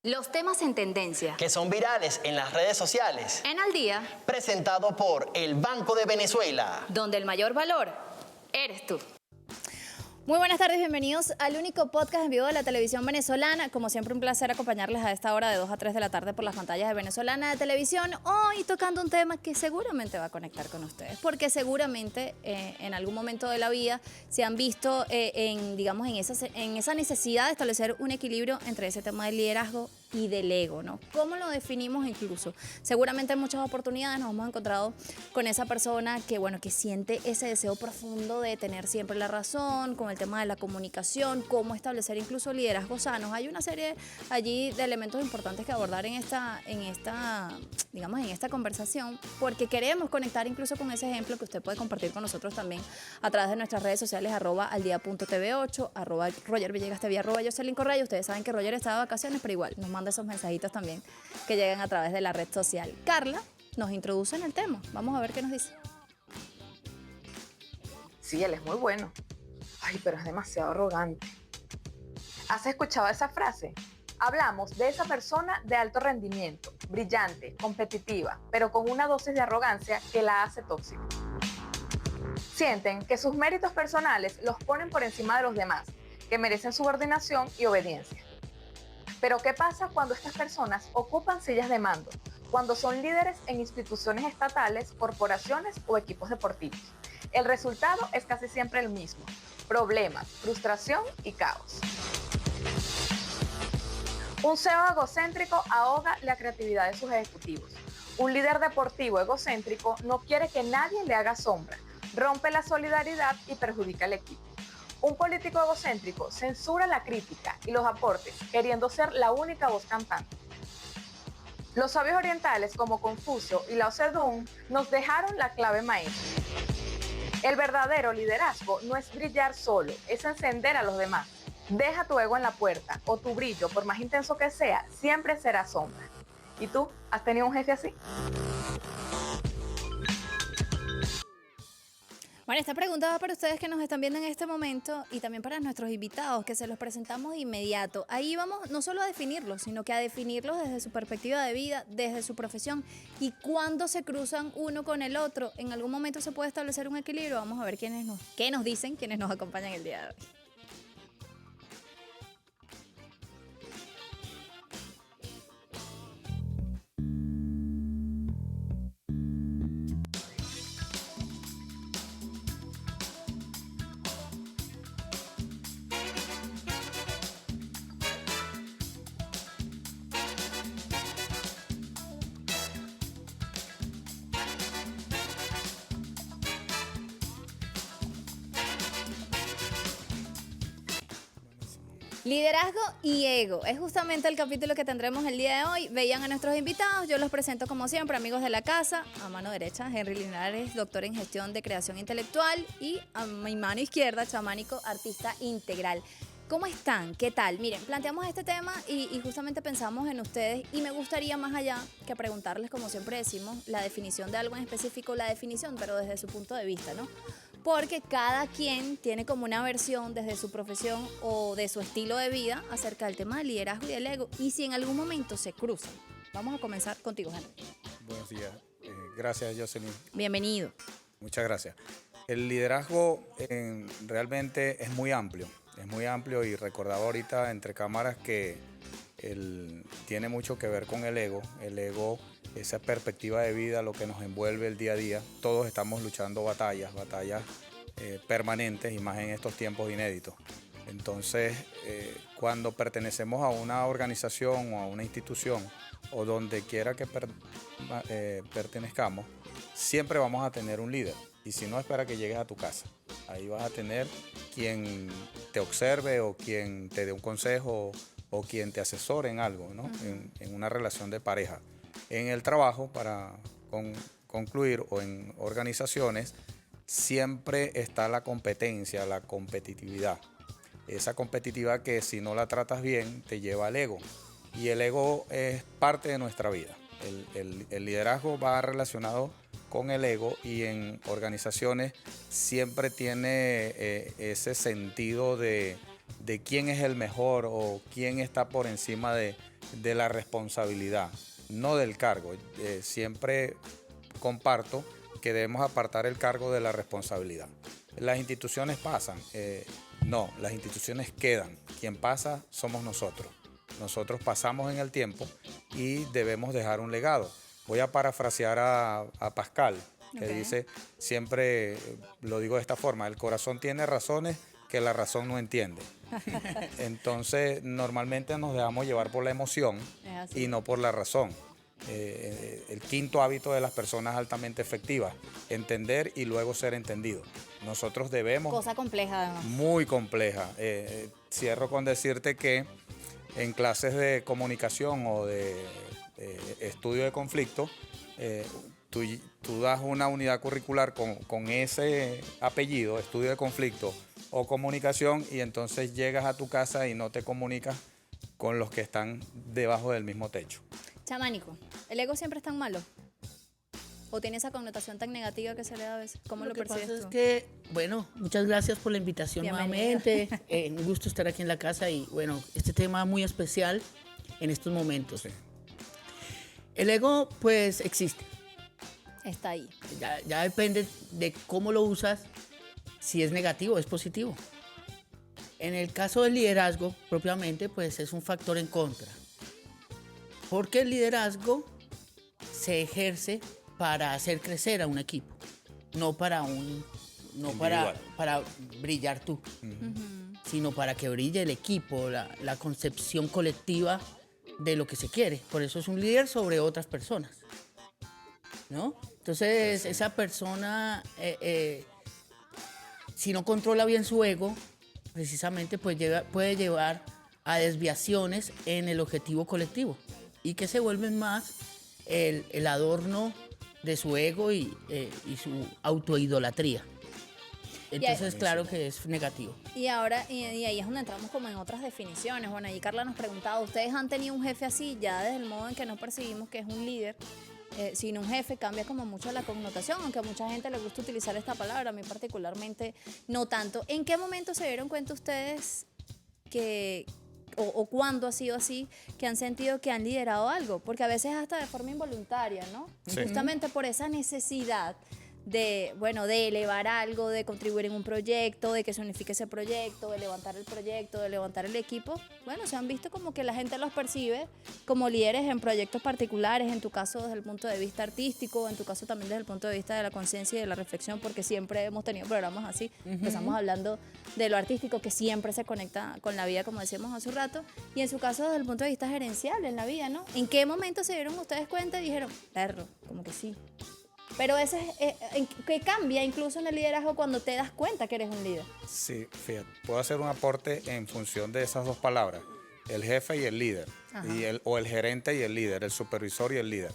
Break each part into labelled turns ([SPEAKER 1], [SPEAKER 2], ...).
[SPEAKER 1] Los temas en tendencia.
[SPEAKER 2] Que son virales en las redes sociales.
[SPEAKER 1] En Al Día.
[SPEAKER 2] Presentado por el Banco de Venezuela.
[SPEAKER 1] Donde el mayor valor eres tú.
[SPEAKER 3] Muy buenas tardes, bienvenidos al único podcast en vivo de la televisión venezolana. Como siempre, un placer acompañarles a esta hora de 2 a 3 de la tarde por las pantallas de Venezolana de Televisión. Hoy tocando un tema que seguramente va a conectar con ustedes, porque seguramente en algún momento de la vida se han visto en esa necesidad de establecer un equilibrio entre ese tema del liderazgo y del ego, ¿no? ¿Cómo lo definimos incluso? Seguramente en muchas oportunidades nos hemos encontrado con esa persona que, bueno, que siente ese deseo profundo de tener siempre la razón, con el tema de la comunicación, cómo establecer incluso liderazgos sanos. Hay una serie allí de elementos importantes que abordar en esta conversación, porque queremos conectar incluso con ese ejemplo que usted puede compartir con nosotros también a través de nuestras redes sociales, @aldia.tv8, @RogerVillegasTV, @Jocelyn Correa. Ustedes saben que Roger está de vacaciones, pero igual nos manda esos mensajitos también que llegan a través de la red social. Carla nos introduce en el tema. Vamos a ver qué nos dice.
[SPEAKER 4] Sí, él es muy bueno. Ay, pero es demasiado arrogante. ¿Has escuchado esa frase? Hablamos de esa persona de alto rendimiento, brillante, competitiva, pero con una dosis de arrogancia que la hace tóxica. Sienten que sus méritos personales los ponen por encima de los demás, que merecen subordinación y obediencia. Pero ¿qué pasa cuando estas personas ocupan sillas de mando? Cuando son líderes en instituciones estatales, corporaciones o equipos deportivos. El resultado es casi siempre el mismo: problemas, frustración y caos. Un CEO egocéntrico ahoga la creatividad de sus ejecutivos. Un líder deportivo egocéntrico no quiere que nadie le haga sombra, rompe la solidaridad y perjudica al equipo. Un político egocéntrico censura la crítica y los aportes, queriendo ser la única voz cantante. Los sabios orientales como Confucio y Lao Zedong nos dejaron la clave maestra. El verdadero liderazgo no es brillar solo, es encender a los demás. Deja tu ego en la puerta o tu brillo, por más intenso que sea, siempre será sombra. ¿Y tú? ¿Has tenido un jefe así?
[SPEAKER 3] Bueno, esta pregunta va para ustedes que nos están viendo en este momento y también para nuestros invitados, que se los presentamos de inmediato. Ahí vamos no solo a definirlos, sino que a definirlos desde su perspectiva de vida, desde su profesión, y cuando se cruzan uno con el otro. En algún momento se puede establecer un equilibrio. Vamos a ver qué nos dicen quienes nos acompañan el día de hoy. Liderazgo y ego es justamente el capítulo que tendremos el día de hoy. Veían a nuestros invitados, yo los presento como siempre, amigos de la casa. A mano derecha, Henry Linares, doctor en gestión de creación intelectual, y a mi mano izquierda, Chamánico, artista integral. ¿Cómo están? ¿Qué tal? Miren, planteamos este tema y justamente pensamos en ustedes, y me gustaría, más allá que preguntarles, como siempre decimos, la definición de algo en específico, la definición, pero desde su punto de vista, ¿no? Porque cada quien tiene como una versión desde su profesión o de su estilo de vida acerca del tema del liderazgo y del ego, y si en algún momento se cruzan. Vamos a comenzar contigo, Henry.
[SPEAKER 5] Buenos días. Gracias, Jocelyn.
[SPEAKER 3] Bienvenido.
[SPEAKER 5] Muchas gracias. El liderazgo realmente es muy amplio y recordaba ahorita entre cámaras que tiene mucho que ver con el ego, esa perspectiva de vida, lo que nos envuelve el día a día. Todos estamos luchando batallas permanentes, y más en estos tiempos inéditos. Entonces, cuando pertenecemos a una organización o a una institución o donde quiera que pertenezcamos, siempre vamos a tener un líder. Y si no, espera que llegues a tu casa. Ahí vas a tener quien te observe o quien te dé un consejo o quien te asesore en algo, ¿no? En una relación de pareja. En el trabajo, para concluir, o en organizaciones, siempre está la competencia, la competitividad. Esa competitividad que, si no la tratas bien, te lleva al ego. Y el ego es parte de nuestra vida. El liderazgo va relacionado con el ego, y en organizaciones siempre tiene ese sentido de quién es el mejor o quién está por encima de de la responsabilidad, no del cargo. Siempre comparto que debemos apartar el cargo de la responsabilidad. Las instituciones pasan, no, las instituciones quedan. Quien pasa somos nosotros. Nosotros pasamos en el tiempo y debemos dejar un legado. Voy a parafrasear a Pascal, que dice, siempre lo digo de esta forma, el corazón tiene razones que la razón no entiende. Entonces, normalmente nos dejamos llevar por la emoción y no por la razón. El quinto hábito de las personas altamente efectivas, entender y luego ser entendido. Nosotros debemos...
[SPEAKER 3] Cosa compleja además.
[SPEAKER 5] Muy compleja. Cierro con decirte que en clases de comunicación o de estudio de conflicto, tú das una unidad curricular con ese apellido, estudio de conflicto o comunicación, y entonces llegas a tu casa y no te comunicas con los que están debajo del mismo techo.
[SPEAKER 3] Chamánico, ¿el ego siempre es tan malo? ¿O tiene esa connotación tan negativa que se le da a veces? ¿Cómo lo percibes tú?
[SPEAKER 6] Lo que pasa es que, bueno, muchas gracias por la invitación
[SPEAKER 3] Bienvenida.
[SPEAKER 6] nuevamente. Un gusto estar aquí en la casa y, bueno, este tema muy especial en estos momentos.
[SPEAKER 5] Sí.
[SPEAKER 6] El ego, pues, existe.
[SPEAKER 3] Está ahí.
[SPEAKER 6] Ya depende de cómo lo usas, si es negativo o es positivo. En el caso del liderazgo, propiamente, pues, es un factor en contra. Porque el liderazgo se ejerce para hacer crecer a un equipo, no para para brillar tú, sino para que brille el equipo, la concepción colectiva de lo que se quiere. Por eso es un líder sobre otras personas, ¿no? Entonces, esa persona, si no controla bien su ego, precisamente pues puede llevar a desviaciones en el objetivo colectivo y que se vuelven más el adorno de su ego y su autoidolatría. Entonces, claro que es negativo.
[SPEAKER 3] Y ahora, y ahí es donde entramos como en otras definiciones. Bueno, ahí Carla nos preguntaba, ¿ustedes han tenido un jefe así? Ya desde el modo en que nos percibimos que es un líder, sin un jefe cambia como mucho la connotación, aunque a mucha gente le gusta utilizar esta palabra, a mí particularmente no tanto. ¿En qué momento se dieron cuenta ustedes que... o cuándo ha sido así, que han sentido que han liderado algo? Porque a veces hasta de forma involuntaria, ¿no?
[SPEAKER 5] Sí.
[SPEAKER 3] Justamente por esa necesidad de, bueno, de elevar algo, de contribuir en un proyecto, de que se unifique ese proyecto, de levantar el proyecto, de levantar el equipo. Bueno, se han visto como que la gente los percibe como líderes en proyectos particulares, en tu caso desde el punto de vista artístico, en tu caso también desde el punto de vista de la conciencia y de la reflexión, porque siempre hemos tenido programas así. Empezamos hablando de lo artístico, que siempre se conecta con la vida, como decíamos hace un rato, y en su caso desde el punto de vista gerencial en la vida, ¿no? ¿En qué momento se dieron ustedes cuenta y dijeron, perro, como que sí? Pero ese es, ¿qué cambia incluso en el liderazgo cuando te das cuenta que eres un líder?
[SPEAKER 5] Sí, fíjate, puedo hacer un aporte en función de esas dos palabras, el jefe y el líder, o el gerente y el líder, el supervisor y el líder.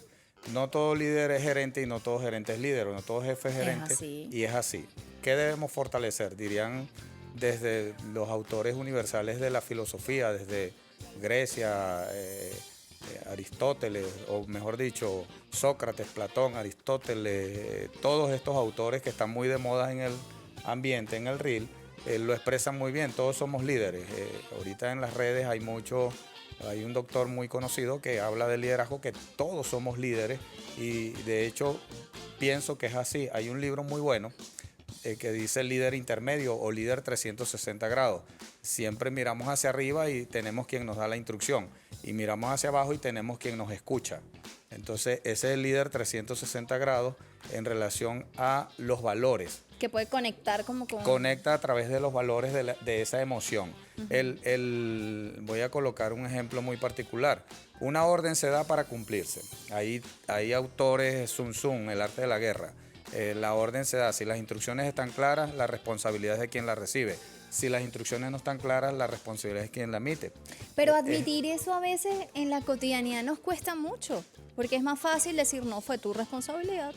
[SPEAKER 5] No todo líder es gerente y no todo gerente es líder, o no todo jefe es gerente,
[SPEAKER 3] así.
[SPEAKER 5] y es así. ¿Qué debemos fortalecer? Dirían desde los autores universales de la filosofía, desde Grecia, Aristóteles, o mejor dicho, Sócrates, Platón, Aristóteles, todos estos autores que están muy de moda en el ambiente, en el reel, lo expresan muy bien. Todos somos líderes. Ahorita en las redes hay un doctor muy conocido que habla de liderazgo, que todos somos líderes, y de hecho pienso que es así. Hay un libro muy bueno que dice líder intermedio o líder 360 grados. Siempre miramos hacia arriba y tenemos quien nos da la instrucción, y miramos hacia abajo y tenemos quien nos escucha. Entonces ese es el líder 360 grados en relación a los valores.
[SPEAKER 3] Que puede conectar como con...
[SPEAKER 5] Conecta a través de los valores de esa emoción. Voy a colocar un ejemplo muy particular. Una orden se da para cumplirse. Hay autores, Sun Tzu, El arte de la guerra. La orden se da, si las instrucciones están claras, la responsabilidad es de quien la recibe. Si las instrucciones no están claras, la responsabilidad es quien la emite.
[SPEAKER 3] Pero admitir eso a veces en la cotidianidad nos cuesta mucho, porque es más fácil decir, no, fue tu responsabilidad.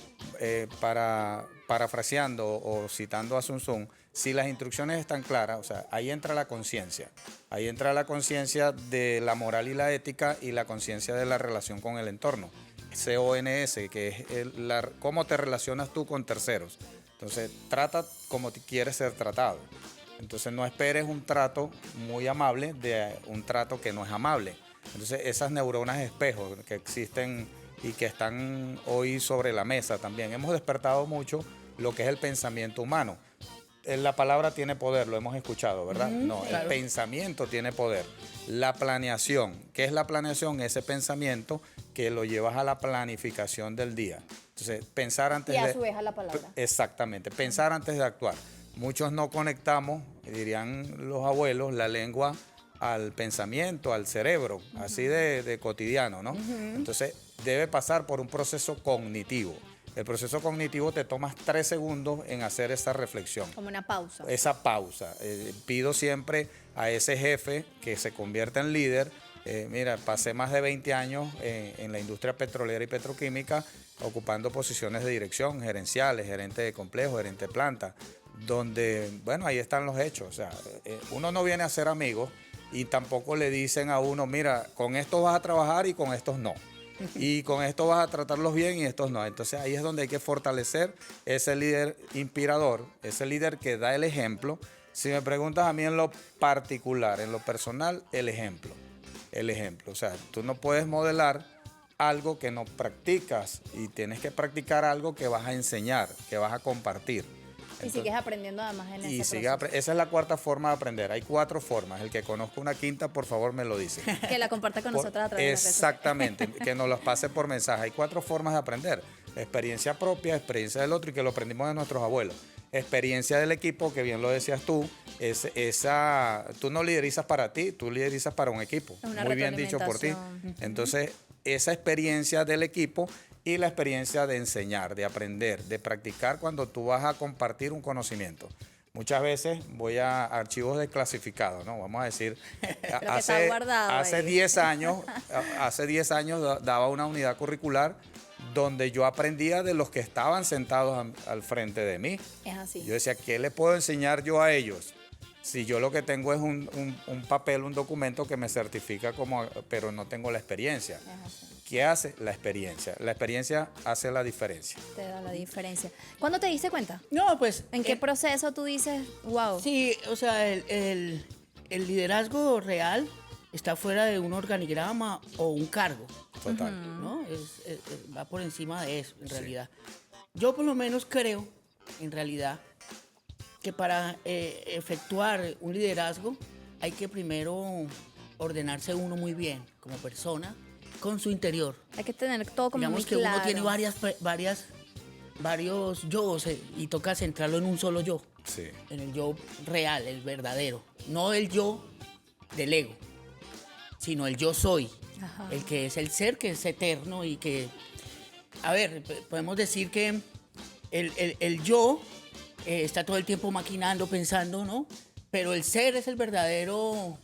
[SPEAKER 5] Parafraseando o citando a Sun Tzu, si las instrucciones están claras, o sea, ahí entra la conciencia. Ahí entra la conciencia de la moral y la ética, y la conciencia de la relación con el entorno. CONS, que es cómo te relacionas tú con terceros. Entonces, trata como quieres ser tratado. Entonces, no esperes un trato muy amable de un trato que no es amable. Entonces, esas neuronas espejo que existen y que están hoy sobre la mesa también, hemos despertado mucho lo que es el pensamiento humano. La palabra tiene poder, lo hemos escuchado, ¿verdad? No,
[SPEAKER 6] claro.
[SPEAKER 5] El pensamiento tiene poder. La planeación, ¿qué es la planeación? Ese pensamiento que lo llevas a la planificación del día. Entonces, pensar antes
[SPEAKER 3] Y a
[SPEAKER 5] de...
[SPEAKER 3] su vez a la palabra.
[SPEAKER 5] Exactamente, pensar antes de actuar. Muchos no conectamos, dirían los abuelos, la lengua al pensamiento, al cerebro, así de cotidiano, ¿no? Entonces, debe pasar por un proceso cognitivo. El proceso cognitivo te tomas 3 segundos en hacer esa reflexión.
[SPEAKER 3] Como una pausa.
[SPEAKER 5] Esa pausa. Pido siempre a ese jefe que se convierta en líder. Mira, pasé más de 20 años en la industria petrolera y petroquímica ocupando posiciones de dirección, gerenciales, gerente de complejo, gerente de planta, donde, bueno, ahí están los hechos. O sea, uno no viene a ser amigos y tampoco le dicen a uno, mira, con estos vas a trabajar y con estos no. Y con esto vas a tratarlos bien y estos no. Entonces ahí es donde hay que fortalecer ese líder inspirador, ese líder que da el ejemplo. Si me preguntas a mí en lo particular, en lo personal, el ejemplo. El ejemplo. O sea, tú no puedes modelar algo que no practicas y tienes que practicar algo que vas a enseñar, que vas a compartir.
[SPEAKER 3] Y sigues aprendiendo además en
[SPEAKER 5] Y
[SPEAKER 3] ese
[SPEAKER 5] sigue
[SPEAKER 3] proceso.
[SPEAKER 5] esa es la 4ª forma de aprender. Hay 4 formas. El que conozca una 5ª, por favor, me lo dice.
[SPEAKER 3] Que la comparta con nosotros a través de las redes sociales.
[SPEAKER 5] Exactamente, que nos los pase por mensaje. Hay 4 formas de aprender. Experiencia propia, experiencia del otro y que lo aprendimos de nuestros abuelos. Experiencia del equipo, que bien lo decías tú, tú no liderizas para ti, tú liderizas para un equipo.
[SPEAKER 3] Es una
[SPEAKER 5] Muy bien dicho por ti.
[SPEAKER 3] retroalimentación.
[SPEAKER 5] Entonces, esa experiencia del equipo y la experiencia de enseñar, de aprender, de practicar cuando tú vas a compartir un conocimiento. Muchas veces voy a archivos desclasificados, ¿no? Vamos a decir,
[SPEAKER 3] que está guardado
[SPEAKER 5] hace
[SPEAKER 3] ahí.
[SPEAKER 5] 10 años daba una unidad curricular donde yo aprendía de los que estaban sentados al frente de mí.
[SPEAKER 3] Es así.
[SPEAKER 5] Yo decía, ¿qué le puedo enseñar yo a ellos? Si yo lo que tengo es un papel, un documento que me certifica pero no tengo la experiencia.
[SPEAKER 3] Es así.
[SPEAKER 5] ¿Qué hace? La experiencia. La experiencia hace la diferencia.
[SPEAKER 3] Te da la diferencia. ¿Cuándo te diste cuenta?
[SPEAKER 6] No, pues...
[SPEAKER 3] ¿En qué proceso tú dices, wow?
[SPEAKER 6] Sí, o sea, el liderazgo real está fuera de un organigrama o un cargo,
[SPEAKER 5] Total.
[SPEAKER 6] ¿no? Va por encima de eso, en realidad. Yo por lo menos creo, en realidad, que para efectuar un liderazgo hay que primero ordenarse uno muy bien como persona, con su interior.
[SPEAKER 3] Hay que tener todo como
[SPEAKER 6] Digamos
[SPEAKER 3] muy
[SPEAKER 6] que
[SPEAKER 3] claro.
[SPEAKER 6] uno tiene varios yo y toca centrarlo en un solo yo,
[SPEAKER 5] Sí.
[SPEAKER 6] en el yo real, el verdadero, no el yo del ego, sino el yo soy,
[SPEAKER 3] Ajá.
[SPEAKER 6] el que es el ser, que es eterno y que, a ver, podemos decir que el yo está todo el tiempo maquinando, pensando, ¿no? Pero el ser es el verdadero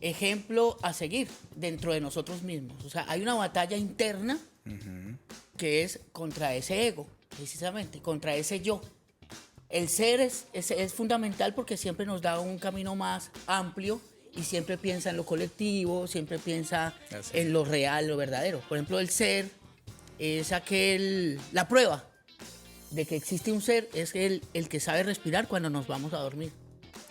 [SPEAKER 6] ejemplo a seguir dentro de nosotros mismos. O sea, hay una batalla interna que es contra ese ego, precisamente, contra ese yo. El ser es fundamental porque siempre nos da un camino más amplio y siempre piensa en lo colectivo, siempre piensa
[SPEAKER 5] Así.
[SPEAKER 6] en lo real, lo verdadero. Por ejemplo, el ser es la prueba de que existe un ser, es el que sabe respirar cuando nos vamos a dormir.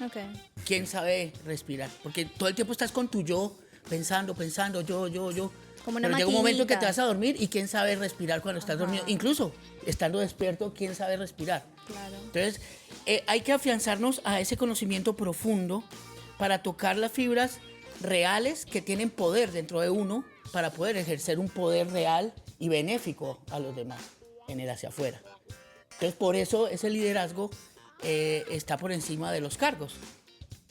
[SPEAKER 3] Ok.
[SPEAKER 6] ¿Quién sabe respirar? Porque todo el tiempo estás con tu yo, pensando, yo.
[SPEAKER 3] Como una
[SPEAKER 6] Pero llega un momento que
[SPEAKER 3] maquinita.
[SPEAKER 6] te vas a dormir y quién sabe respirar cuando estás dormido. Incluso estando despierto, quién sabe respirar.
[SPEAKER 3] Claro.
[SPEAKER 6] Entonces, hay que afianzarnos a ese conocimiento profundo para tocar las fibras reales que tienen poder dentro de uno para poder ejercer un poder real y benéfico a los demás, en el hacia afuera. Entonces, por eso ese liderazgo está por encima de los cargos,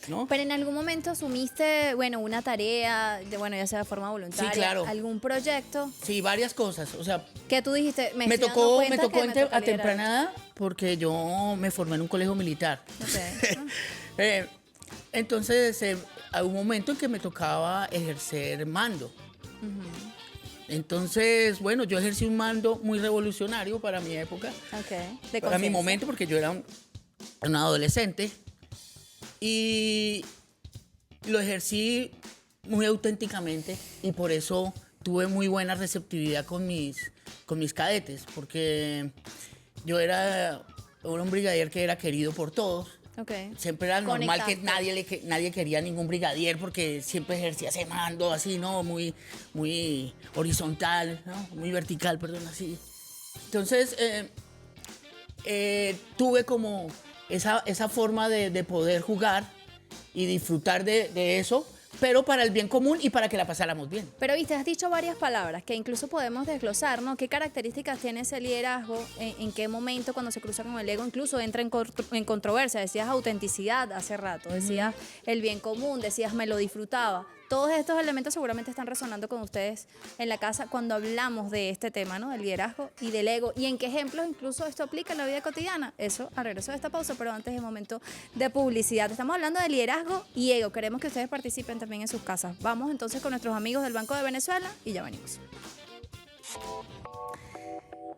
[SPEAKER 6] ¿no?
[SPEAKER 3] Pero en algún momento asumiste, bueno, una tarea, ya sea de forma voluntaria,
[SPEAKER 6] Sí, claro.
[SPEAKER 3] algún proyecto
[SPEAKER 6] Sí, varias cosas. O sea,
[SPEAKER 3] que tú dijiste, me
[SPEAKER 6] me
[SPEAKER 3] estoy dando
[SPEAKER 6] tocó
[SPEAKER 3] cuenta que me toca
[SPEAKER 6] a
[SPEAKER 3] liderar.
[SPEAKER 6] temprana edad porque yo me formé en un colegio militar.
[SPEAKER 3] Ok.
[SPEAKER 6] Entonces, hay un momento en que me tocaba ejercer mando. Entonces, bueno, yo ejercí un mando muy revolucionario para mi época,
[SPEAKER 3] Ok. De
[SPEAKER 6] para mi
[SPEAKER 3] conciencia.
[SPEAKER 6] momento, porque yo era un adolescente. Y lo ejercí muy auténticamente y por eso tuve muy buena receptividad con mis cadetes, porque yo era un brigadier que era querido por todos
[SPEAKER 3] Ok.
[SPEAKER 6] Siempre era normal que
[SPEAKER 3] Conectaste.
[SPEAKER 6] nadie quería ningún brigadier porque siempre ejercía ese mando así, ¿no? Muy horizontal, ¿no? Muy vertical, perdón, así. Entonces, tuve como esa forma de poder jugar y disfrutar de eso, pero para el bien común y para que la pasáramos bien.
[SPEAKER 3] Pero viste, has dicho varias palabras que incluso podemos desglosar, ¿no? ¿Qué características tiene ese liderazgo? ¿En qué momento cuando se cruza con el ego incluso entra en controversia? Decías autenticidad hace rato, decías el bien común, decías me lo disfrutaba. Todos estos elementos seguramente están resonando con ustedes en la casa cuando hablamos de este tema, ¿no? Del liderazgo y del ego. ¿Y en qué ejemplos incluso esto aplica en la vida cotidiana? Eso al regreso de esta pausa, pero antes es momento de publicidad. Estamos hablando de liderazgo y ego. Queremos que ustedes participen también en sus casas. Vamos entonces con nuestros amigos del Banco de Venezuela y ya venimos.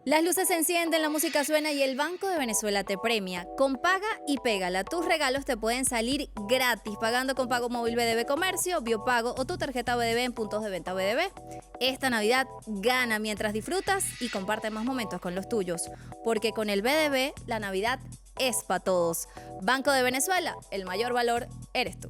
[SPEAKER 3] Las luces se encienden, la música suena y el Banco de Venezuela te premia. Con Paga y Pégala, tus regalos te pueden salir gratis pagando con Pago Móvil BDB Comercio, Biopago o tu tarjeta BDB en puntos de venta BDB. Esta Navidad gana mientras disfrutas y comparte más momentos con los tuyos, porque con el BDB la Navidad es para todos. Banco de Venezuela, el mayor valor eres tú.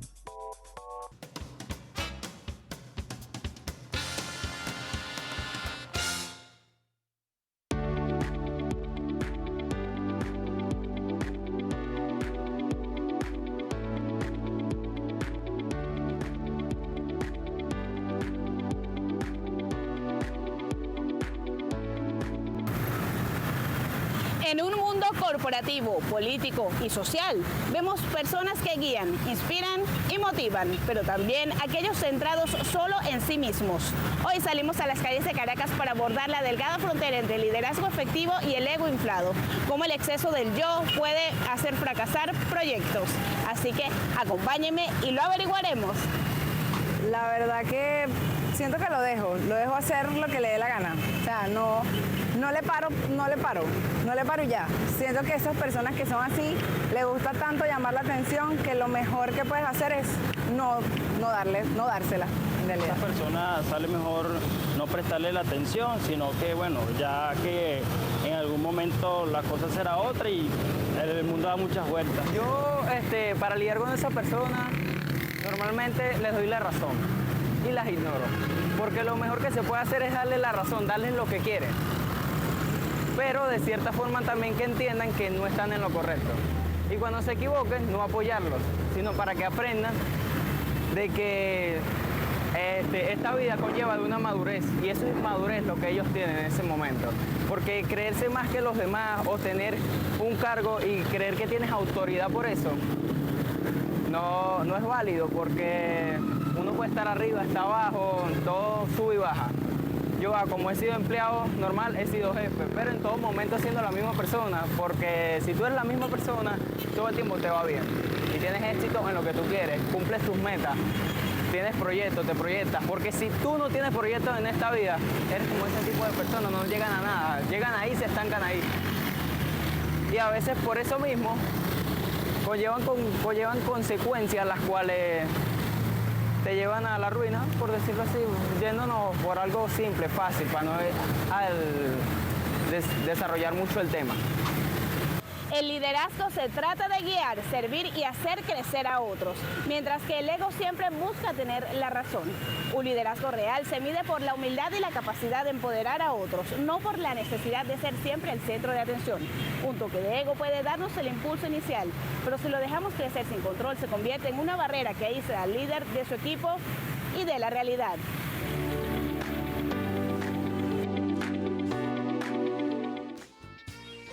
[SPEAKER 7] En un mundo corporativo, político y social, vemos personas que guían, inspiran y motivan, pero también aquellos centrados solo en sí mismos. Hoy salimos a las calles de Caracas para abordar la delgada frontera entre el liderazgo efectivo y el ego inflado, cómo el exceso del yo puede hacer fracasar proyectos. Así que acompáñenme y lo averiguaremos.
[SPEAKER 8] La verdad que siento que lo dejo hacer lo que le dé la gana. O sea, no le paro y ya. Siento que esas personas que son así, les gusta tanto llamar la atención que lo mejor que puedes hacer es no dársela, en realidad.
[SPEAKER 9] Esa persona sale mejor no prestarle la atención, sino que bueno, ya que en algún momento la cosa será otra y el mundo da muchas vueltas.
[SPEAKER 8] Yo, para lidiar con esa persona, normalmente les doy la razón y las ignoro. Porque lo mejor que se puede hacer es darles la razón, darles lo que quieren. Pero de cierta forma también que entiendan que no están en lo correcto. Y cuando se equivoquen, no apoyarlos, sino para que aprendan de que esta vida conlleva de una madurez. Y eso es madurez lo que ellos tienen en ese momento. Porque creerse más que los demás o tener un cargo y creer que tienes autoridad por eso, no es válido, porque uno puede estar arriba, está abajo, todo sube y baja. Yo, como he sido empleado normal, he sido jefe, pero en todo momento siendo la misma persona, porque si tú eres la misma persona, todo el tiempo te va bien y tienes éxito en lo que tú quieres, cumples tus metas, tienes proyectos, te proyectas, porque si tú no tienes proyectos en esta vida, eres como ese tipo de personas, no llegan a nada, llegan ahí y se estancan ahí. Y a veces por eso mismo conllevan consecuencias las cuales te llevan a la ruina, por decirlo así, yéndonos por algo simple, fácil, para no desarrollar mucho el tema.
[SPEAKER 7] El liderazgo se trata de guiar, servir y hacer crecer a otros, mientras que el ego siempre busca tener la razón. Un liderazgo real se mide por la humildad y la capacidad de empoderar a otros, no por la necesidad de ser siempre el centro de atención. Un toque de ego puede darnos el impulso inicial, pero si lo dejamos crecer sin control, se convierte en una barrera que aísla al líder de su equipo y de la realidad.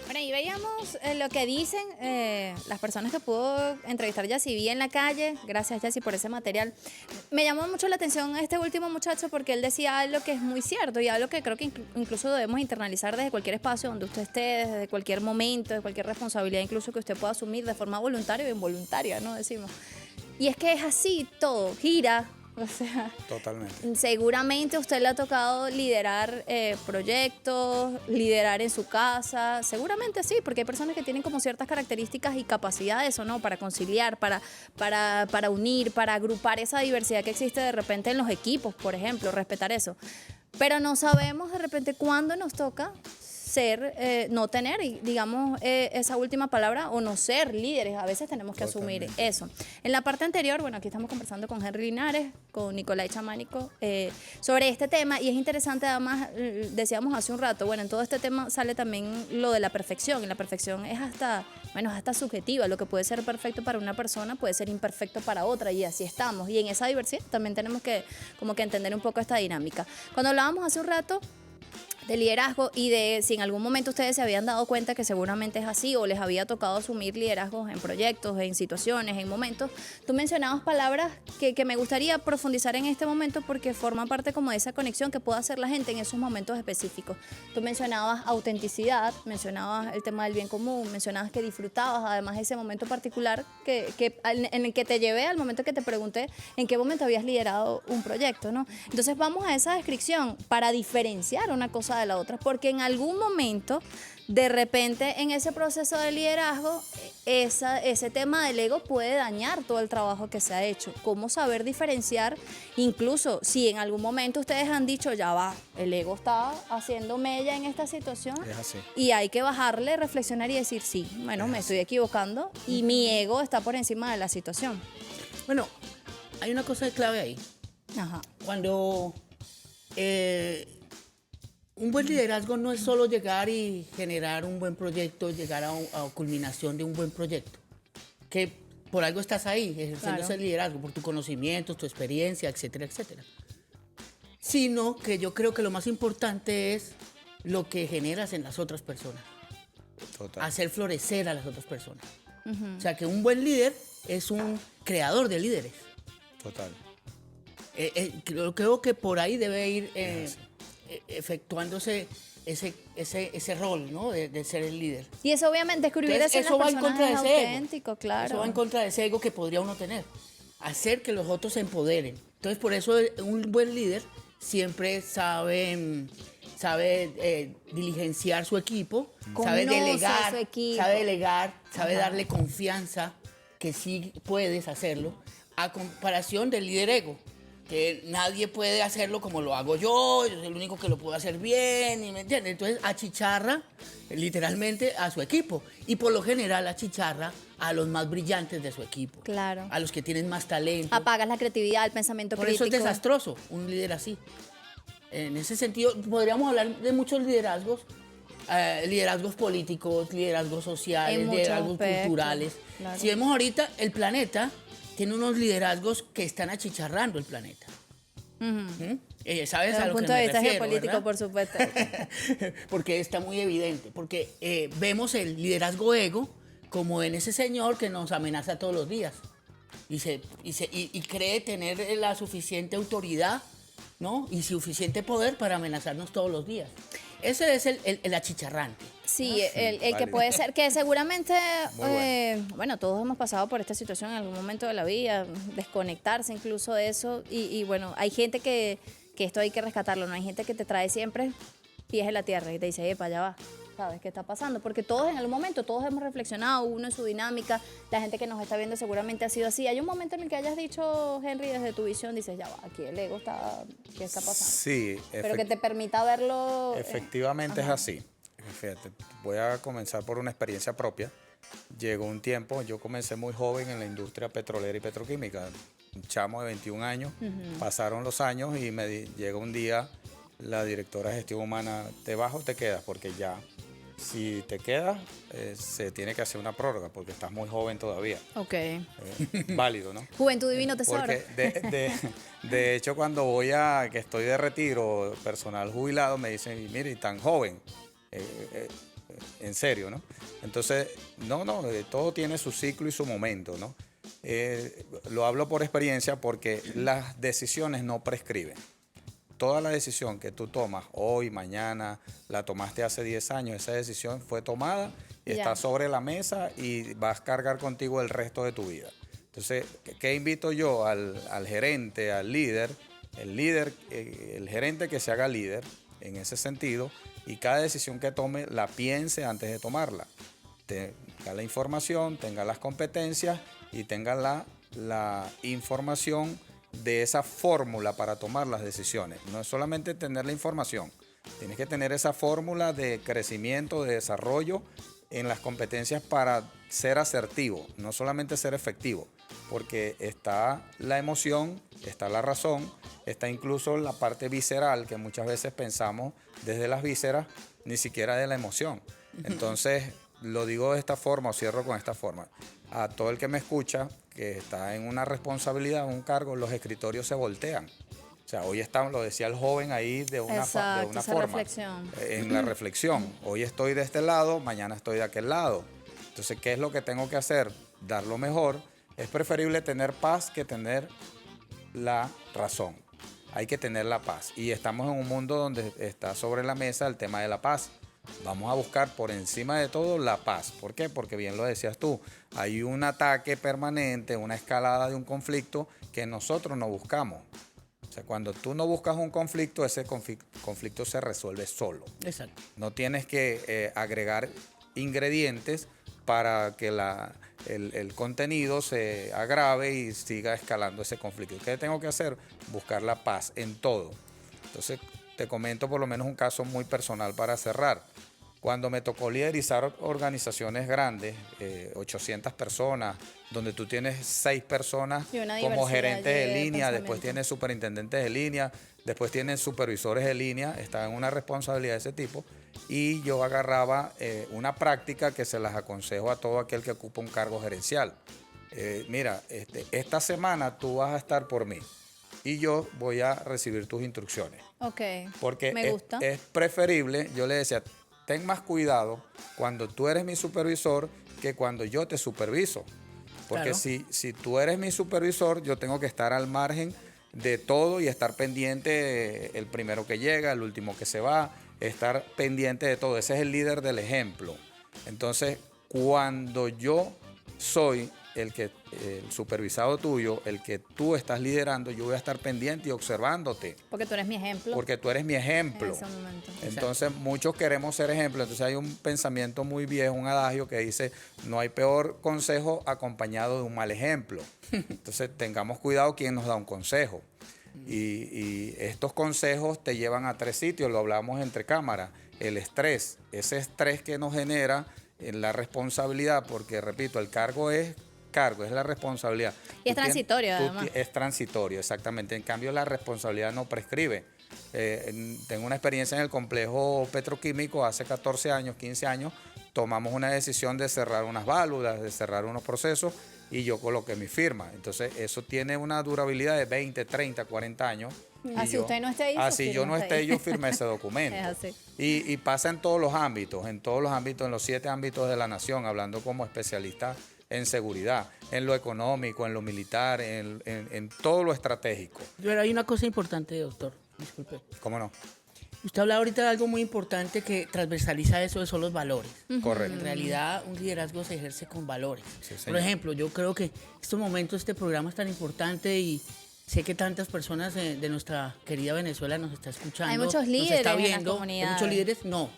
[SPEAKER 3] Bueno, y veíamos lo que dicen las personas que pudo entrevistar Yaciví en la calle. Gracias, Yaci, por ese material. Me llamó mucho la atención este último muchacho porque él decía algo que es muy cierto y algo que creo que incluso debemos internalizar desde cualquier espacio donde usted esté, desde cualquier momento, de cualquier responsabilidad incluso que usted pueda asumir de forma voluntaria o involuntaria, ¿no? Decimos. Y es que es así, todo gira. O sea,
[SPEAKER 5] Totalmente.
[SPEAKER 3] seguramente a usted le ha tocado liderar proyectos, liderar en su casa, seguramente sí, porque hay personas que tienen como ciertas características y capacidades o no para conciliar, para unir, para agrupar esa diversidad que existe de repente en los equipos, por ejemplo, respetar eso. Pero no sabemos de repente cuándo nos toca ser, no tener, digamos, esa última palabra o no ser líderes. A veces tenemos que asumir eso. En la parte anterior, bueno, aquí estamos conversando con Henry Linares, con Nicolai Chamánico, sobre este tema, y es interesante, además, decíamos hace un rato, bueno, en todo este tema sale también lo de la perfección, y la perfección es hasta subjetiva. Lo que puede ser perfecto para una persona puede ser imperfecto para otra, y así estamos. Y en esa diversidad también tenemos que como que entender un poco esta dinámica. Cuando hablábamos hace un rato de liderazgo y de si en algún momento ustedes se habían dado cuenta que seguramente es así o les había tocado asumir liderazgos en proyectos, en situaciones, en momentos, tú mencionabas palabras que me gustaría profundizar en este momento porque forman parte como de esa conexión que puede hacer la gente en esos momentos específicos. Tú mencionabas autenticidad, mencionabas el tema del bien común, mencionabas que disfrutabas además ese momento particular en el que te llevé al momento que te pregunté en qué momento habías liderado un proyecto, ¿no? Entonces vamos a esa descripción para diferenciar una cosa de la otra, porque en algún momento, de repente, en ese proceso de liderazgo, ese tema del ego puede dañar todo el trabajo que se ha hecho. ¿Cómo saber diferenciar? Incluso si en algún momento ustedes han dicho, ya va, el ego está haciendo mella en esta situación,
[SPEAKER 5] Es así.
[SPEAKER 3] y hay que bajarle, reflexionar y decir, sí, bueno, me estoy equivocando y mi ego está por encima de la situación.
[SPEAKER 6] Bueno, hay una cosa clave ahí.
[SPEAKER 3] Ajá.
[SPEAKER 6] Cuando un buen liderazgo no es solo llegar y generar un buen proyecto, llegar a culminación de un buen proyecto, que por algo estás ahí, ejerciendo ese liderazgo, por tu conocimiento, tu experiencia, etcétera, etcétera. Sino que yo creo que lo más importante es lo que generas en las otras personas.
[SPEAKER 5] Total.
[SPEAKER 6] Hacer florecer a las otras personas. O sea, que un buen líder es un creador de líderes.
[SPEAKER 5] Total.
[SPEAKER 6] Creo que por ahí debe ir efectuándose ese rol, ¿no? De ser el líder.
[SPEAKER 3] Y eso obviamente, descubrir
[SPEAKER 6] Entonces,
[SPEAKER 3] eso en las
[SPEAKER 6] va en
[SPEAKER 3] personas
[SPEAKER 6] contra
[SPEAKER 3] es
[SPEAKER 6] de ese ego.
[SPEAKER 3] auténtico, claro.
[SPEAKER 6] Eso va en contra de ese ego que podría uno tener. Hacer que los otros se empoderen. Entonces, por eso un buen líder siempre sabe diligenciar su equipo, sabe
[SPEAKER 3] Conoce
[SPEAKER 6] delegar,
[SPEAKER 3] a su equipo.
[SPEAKER 6] sabe darle confianza que sí puedes hacerlo, a comparación del líder ego, que nadie puede hacerlo como lo hago yo soy el único que lo puedo hacer bien, y ¿me entiendes? Entonces achicharra literalmente a su equipo, y por lo general achicharra a los más brillantes de su equipo,
[SPEAKER 3] Claro.
[SPEAKER 6] a los que tienen más talento.
[SPEAKER 3] Apagas la creatividad, el pensamiento
[SPEAKER 6] Por
[SPEAKER 3] crítico.
[SPEAKER 6] eso es desastroso un líder así. En ese sentido, podríamos hablar de muchos liderazgos, liderazgos políticos, liderazgos sociales,
[SPEAKER 3] En muchos
[SPEAKER 6] liderazgos
[SPEAKER 3] aspectos,
[SPEAKER 6] culturales.
[SPEAKER 3] claro.
[SPEAKER 6] Si vemos ahorita, el planeta tiene unos liderazgos que están achicharrando el planeta. ¿Mm? ¿Sabes
[SPEAKER 3] Desde
[SPEAKER 6] a
[SPEAKER 3] un
[SPEAKER 6] lo que
[SPEAKER 3] punto
[SPEAKER 6] me
[SPEAKER 3] de vista
[SPEAKER 6] refiero,
[SPEAKER 3] geopolítico,
[SPEAKER 6] verdad?
[SPEAKER 3] por supuesto.
[SPEAKER 6] Porque está muy evidente, porque vemos el liderazgo ego como en ese señor que nos amenaza todos los días y cree tener la suficiente autoridad, ¿no? Y suficiente poder para amenazarnos todos los días. Ese es el achicharrante.
[SPEAKER 3] Sí, el que
[SPEAKER 5] válido.
[SPEAKER 3] puede ser, que seguramente,
[SPEAKER 5] Muy
[SPEAKER 3] bueno, todos hemos pasado por esta situación en algún momento de la vida, desconectarse incluso de eso, y bueno, hay gente que esto hay que rescatarlo, ¿no? Hay gente que te trae siempre pies en la tierra y te dice, epa, ya va, ¿sabes qué está pasando? Porque todos en algún momento, todos hemos reflexionado, uno en su dinámica, la gente que nos está viendo seguramente ha sido así. Hay un momento en el que hayas dicho, Henry, desde tu visión, dices, ya va, aquí el ego está, ¿qué está pasando?
[SPEAKER 5] Sí,
[SPEAKER 3] Pero que te permita verlo.
[SPEAKER 5] efectivamente es así. Fíjate, voy a comenzar por una experiencia propia. Llegó un tiempo, yo comencé muy joven en la industria petrolera y petroquímica, un chamo de 21 años, pasaron los años y llega un día la directora de gestión humana, ¿te vas o te quedas? Porque ya, si te quedas, se tiene que hacer una prórroga porque estás muy joven todavía.
[SPEAKER 3] Ok.
[SPEAKER 5] Válido, ¿no?
[SPEAKER 3] Juventud divino tesoro.
[SPEAKER 5] Porque de hecho cuando que estoy de retiro personal jubilado, me dicen, mire, y tan joven, en serio, ¿no? Entonces, todo tiene su ciclo y su momento, ¿no? Lo hablo por experiencia porque las decisiones no prescriben. Toda la decisión que tú tomas hoy, mañana, la tomaste hace 10 años, esa decisión fue tomada y
[SPEAKER 3] Ya.
[SPEAKER 5] está sobre la mesa y vas a cargar contigo el resto de tu vida. Entonces, ¿qué invito yo al gerente, al líder? El gerente que se haga líder en ese sentido y cada decisión que tome la piense antes de tomarla. Tenga la información, tenga las competencias y tenga la información de esa fórmula para tomar las decisiones. No es solamente tener la información, Tienes que tener esa fórmula de crecimiento, de desarrollo en las competencias para ser asertivo, no solamente ser efectivo, porque está la emoción, está la razón, está incluso la parte visceral, que muchas veces pensamos desde las vísceras, ni siquiera de la emoción. Entonces, lo digo de esta forma, o cierro con esta forma. A todo el que me escucha, que está en una responsabilidad, un cargo, los escritorios se voltean. O sea, hoy estamos, lo decía el joven ahí de una
[SPEAKER 3] Exacto, esa
[SPEAKER 5] forma.
[SPEAKER 3] reflexión.
[SPEAKER 5] En la reflexión. Hoy estoy de este lado, mañana estoy de aquel lado. Entonces, ¿qué es lo que tengo que hacer? Dar lo mejor. Es preferible tener paz que tener la razón. Hay que tener la paz. Y estamos en un mundo donde está sobre la mesa el tema de la paz. Vamos a buscar por encima de todo la paz. ¿Por qué? Porque bien lo decías tú, hay un ataque permanente, una escalada de un conflicto que nosotros no buscamos. O sea, cuando tú no buscas un conflicto, ese conflicto se resuelve solo.
[SPEAKER 6] Exacto.
[SPEAKER 5] No tienes que agregar ingredientes para que el contenido se agrave y siga escalando ese conflicto. ¿Qué tengo que hacer? Buscar la paz en todo. Entonces, te comento por lo menos un caso muy personal para cerrar. Cuando me tocó liderizar organizaciones grandes, 800 personas, donde tú tienes 6 personas
[SPEAKER 3] Y una
[SPEAKER 5] como
[SPEAKER 3] diversidad
[SPEAKER 5] gerentes de línea,
[SPEAKER 3] pensamiento.
[SPEAKER 5] después tienes superintendentes de línea, después tienes supervisores de línea, estaba en una responsabilidad de ese tipo, y yo agarraba una práctica que se las aconsejo a todo aquel que ocupa un cargo gerencial. Mira, esta semana tú vas a estar por mí y yo voy a recibir tus instrucciones.
[SPEAKER 3] Ok,
[SPEAKER 5] Porque
[SPEAKER 3] me gusta.
[SPEAKER 5] es preferible, yo le decía, ten más cuidado cuando tú eres mi supervisor que cuando yo te superviso. Porque
[SPEAKER 6] Claro.
[SPEAKER 5] si tú eres mi supervisor, yo tengo que estar al margen de todo y estar pendiente el primero que llega, el último que se va, estar pendiente de todo. Ese es el líder del ejemplo. Entonces, cuando yo soy el supervisado tuyo, el que tú estás liderando, yo voy a estar pendiente y observándote.
[SPEAKER 3] Porque tú eres mi ejemplo.
[SPEAKER 5] Porque tú eres mi ejemplo.
[SPEAKER 3] En ese momento.
[SPEAKER 5] Entonces, muchos queremos ser ejemplos. Entonces, hay un pensamiento muy viejo, un adagio que dice, no hay peor consejo acompañado de un mal ejemplo. Entonces, tengamos cuidado quién nos da un consejo. Y estos consejos te llevan a 3 sitios, lo hablamos entre cámaras. El estrés, ese estrés que nos genera en la responsabilidad, porque, repito, el cargo es la responsabilidad.
[SPEAKER 3] Y es transitorio, además.
[SPEAKER 5] Es transitorio, exactamente. En cambio, la responsabilidad no prescribe. Tengo una experiencia en el complejo petroquímico hace 14 años, 15 años. Tomamos una decisión de cerrar unas válvulas, de cerrar unos procesos y yo coloqué mi firma. Entonces, eso tiene una durabilidad de 20, 30, 40 años.
[SPEAKER 3] Así usted no esté ahí, su
[SPEAKER 5] Así yo
[SPEAKER 3] firma
[SPEAKER 5] no
[SPEAKER 3] está
[SPEAKER 5] esté,
[SPEAKER 3] ahí.
[SPEAKER 5] yo firmé ese documento.
[SPEAKER 3] Es así.
[SPEAKER 5] Y pasa en todos los ámbitos, en los 7 ámbitos de la nación, hablando como especialista en seguridad, en lo económico, en lo militar, en todo lo estratégico.
[SPEAKER 6] Pero hay una cosa importante, doctor. Disculpe.
[SPEAKER 5] ¿Cómo no?
[SPEAKER 6] Usted habla ahorita de algo muy importante que transversaliza eso, son los valores.
[SPEAKER 5] Correcto.
[SPEAKER 6] En realidad, un liderazgo se ejerce con valores.
[SPEAKER 5] Sí,
[SPEAKER 6] Por
[SPEAKER 5] señor.
[SPEAKER 6] ejemplo, yo creo que estos momentos, este programa es tan importante y sé que tantas personas de nuestra querida Venezuela nos está escuchando.
[SPEAKER 3] Hay muchos
[SPEAKER 6] nos
[SPEAKER 3] líderes
[SPEAKER 6] está
[SPEAKER 3] en las
[SPEAKER 6] viendo. Hay
[SPEAKER 3] comunidades.
[SPEAKER 6] muchos líderes. No.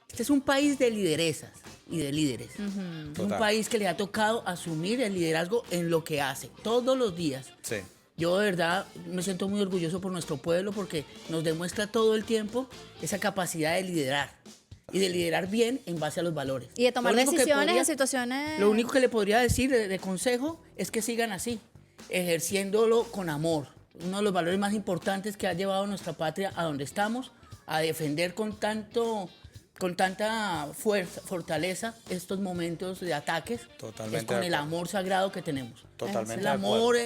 [SPEAKER 6] Este es un país de lideresas y de líderes. Es un
[SPEAKER 5] Total.
[SPEAKER 6] país que le ha tocado asumir el liderazgo en lo que hace, todos los días.
[SPEAKER 5] Sí.
[SPEAKER 6] Yo de verdad me siento muy orgulloso por nuestro pueblo porque nos demuestra todo el tiempo esa capacidad de liderar y de liderar bien en base a los valores.
[SPEAKER 3] Y de tomar
[SPEAKER 6] Lo único que
[SPEAKER 3] decisiones
[SPEAKER 6] podría-
[SPEAKER 3] en situaciones...
[SPEAKER 6] Lo único que le podría decir de consejo es que sigan así, ejerciéndolo con amor. Uno de los valores más importantes que ha llevado nuestra patria a donde estamos, a defender con tanta fuerza, fortaleza estos momentos de ataques,
[SPEAKER 5] Totalmente
[SPEAKER 6] es con
[SPEAKER 5] de
[SPEAKER 6] el
[SPEAKER 5] acuerdo.
[SPEAKER 6] amor sagrado que tenemos.
[SPEAKER 5] Totalmente
[SPEAKER 6] El
[SPEAKER 5] de acuerdo.
[SPEAKER 6] amor